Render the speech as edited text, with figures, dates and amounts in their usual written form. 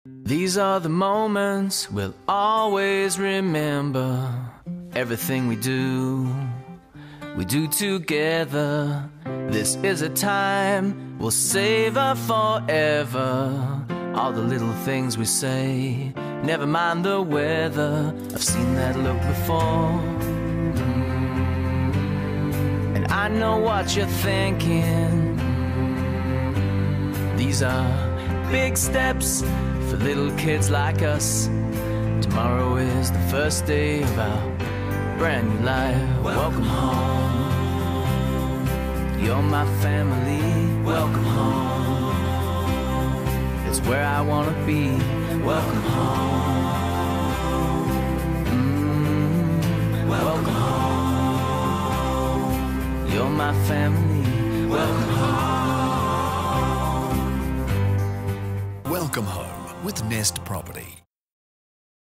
These are the moments we'll always remember. Everything we do together. This is a time we'll savor forever. All the little things we say, never mind the weather. I've seen that look before, and I know what you're thinking. These are big steps for little kids like us. Tomorrow is the first day of our brand new life. Welcome home. You're my family. Welcome home. It's where I wanna be. Welcome home. Welcome home. You're my family. Welcome home. Welcome home with Nest Property.